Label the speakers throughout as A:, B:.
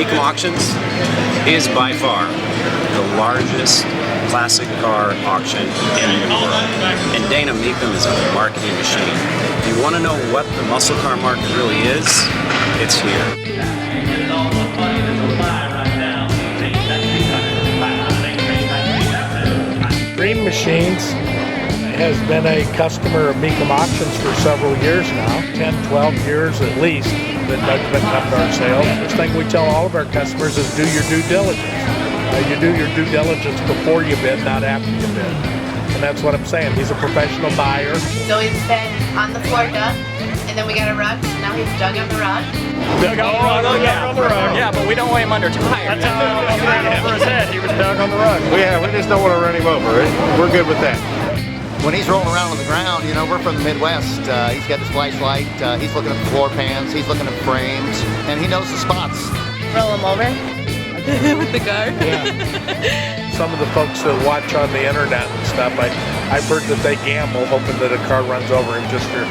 A: Mecum Auctions is by far the largest classic car auction in the world. And Dana Mecum is a marketing machine. If you want to know what the muscle car market really is, it's here.
B: Dream Machines has been a customer of Mecum Auctions for several years now, 10, 12 years at least that Doug's been coming to our sales. First thing we tell all of our customers is do your due diligence. You do your due diligence before you bid, not after you bid. And that's what I'm saying. He's a professional buyer.
C: So he's been on the floor dug, and then we got a rug, so now he's dug on the rug.
B: Dug on the rug.
D: Yeah, but we don't weigh him under tires.
B: Over his head, he was dug on the rug.
E: We just don't want to run him over. We're good with that.
F: When he's rolling around on the ground, you know, we're from the Midwest. He's got his flashlight, he's looking at the floor pans, he's looking at frames, and he knows the spots.
C: Roll him over with the car.
B: Yeah. Some of the folks that watch on the internet and stuff, I've heard that they gamble hoping that a car runs over him just for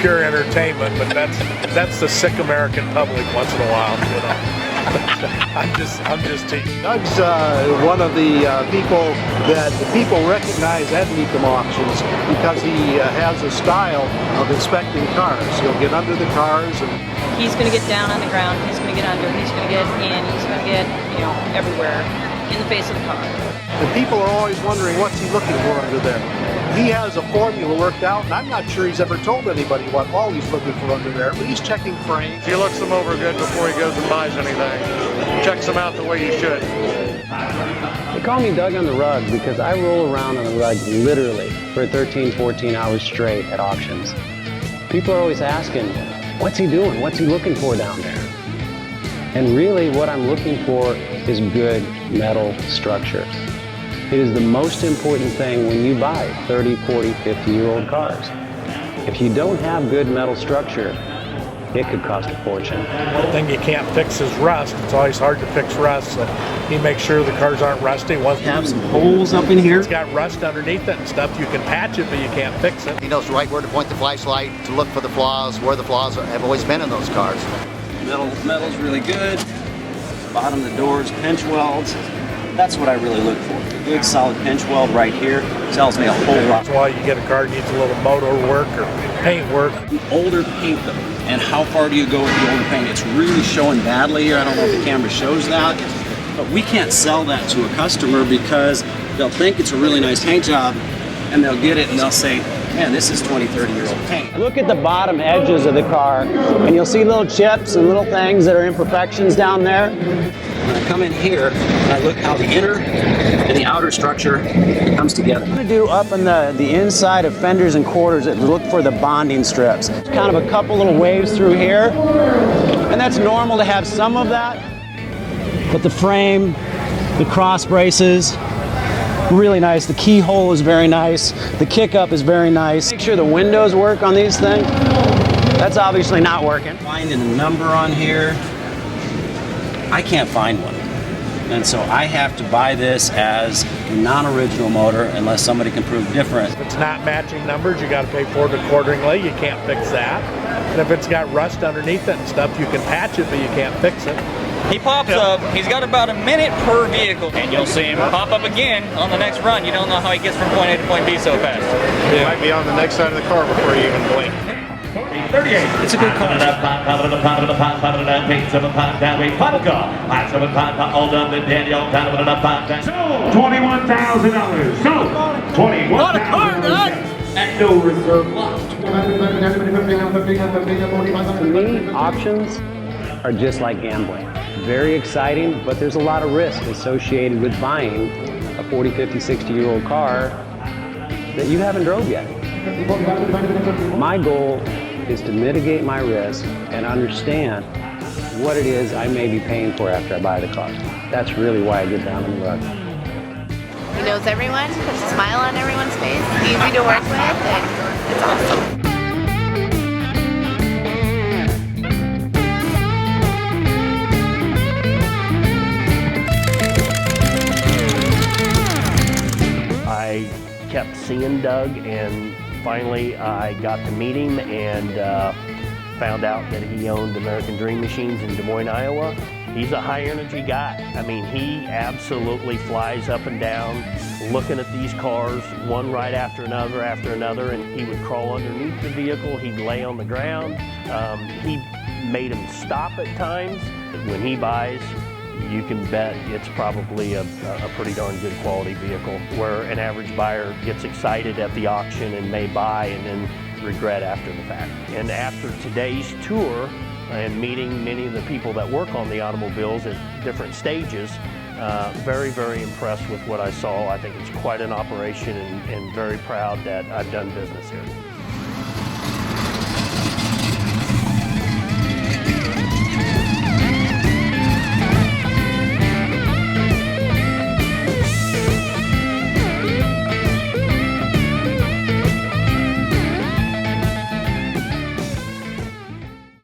B: pure entertainment, but that's the sick American public once in a while, you know. I'm just teasing.
E: Doug's one of the people that the people recognize at Mecum Auctions because he has a style of inspecting cars. He'll get under the cars and
G: he's going to get down on the ground, he's going to get under, he's going to get in, he's going to get, you know, everywhere in the face of the car.
E: the people are always wondering what's he looking for under there. He has a formula worked out, and I'm not sure he's ever told anybody what all he's looking for under there, but he's checking frames.
B: He looks them over good before he goes and buys anything. Checks them out the way you should.
H: They call me Doug on the rug because I roll around on the rug literally for 13, 14 hours straight at auctions. People are always asking, what's he doing? What's he looking for down there? And really what I'm looking for is good metal structure. It is the most important thing when you buy 30, 40, 50-year-old cars. If you don't have good metal structure, it could cost a fortune.
B: The thing you can't fix is rust. It's always hard to fix rust, so he makes sure the cars aren't rusty.
A: You have some holes up in here.
B: It's got rust underneath it and stuff. You can patch it, but you can't fix it.
F: He knows right where to point the flashlight to look for the flaws, where the flaws have always been in those cars.
A: Metal's really good. Bottom of the doors, pinch welds. That's what I really look for. A good solid pinch weld right here tells me a whole lot.
B: That's why you get a car that needs a little motor work or paint work.
A: Older paint though, and how far do you go with the older paint? It's really showing badly here. I don't know if the camera shows that, but we can't sell that to a customer because they'll think it's a really nice paint job and they'll get it and they'll say, man, this is 20, 30-year-old paint.
H: Look at the bottom edges of the car, and you'll see little chips and little things that are imperfections down there.
A: When I come in here, and I look how the inner and the outer structure comes together.
H: I'm going to do up on the inside of fenders and quarters, look for the bonding strips. Kind of a couple little waves through here, and that's normal to have some of that. But the frame, the cross braces, really nice. The keyhole is very nice. The kick up is very nice. Make sure the windows work on these things. That's obviously not working.
A: Finding a number on here, I can't find one. And so I have to buy this as a non-original motor unless somebody can prove different.
B: If it's not matching numbers, you got to pay for it accordingly. You can't fix that. And if it's got rust underneath it and stuff, you can patch it, but you can't fix it.
D: He pops up, he's got about a minute per vehicle, and you'll see him pop up again on the next run. You don't know how he gets from point A to point B so fast.
E: He might be on the next side of the car before you even blink.
D: 38. It's a good car.
I: So, $21,000. So, $21,000. At no reserve lot.
H: To me, auctions are just like gambling. Very exciting, but there's a lot of risk associated with buying a 40, 50, 60-year-old car that you haven't drove yet. My goal is to mitigate my risk and understand what it is I may be paying for after I buy the car. That's really why I get down on the rug.
C: He knows everyone, puts a smile on everyone's face, easy to work with, and it's awesome.
J: I kept seeing Doug, and finally I got to meet him and found out that he owned American Dream Machines in Des Moines, Iowa. He's a high energy guy. I mean, he absolutely flies up and down looking at these cars, one right after another, and he would crawl underneath the vehicle, he'd lay on the ground. He made him stop at times. When he buys, you can bet it's probably a pretty darn good quality vehicle, where an average buyer gets excited at the auction and may buy and then regret after the fact. And after today's tour and meeting many of the people that work on the automobiles at different stages, very, very impressed with what I saw. I think it's quite an operation, and very proud that I've done business here.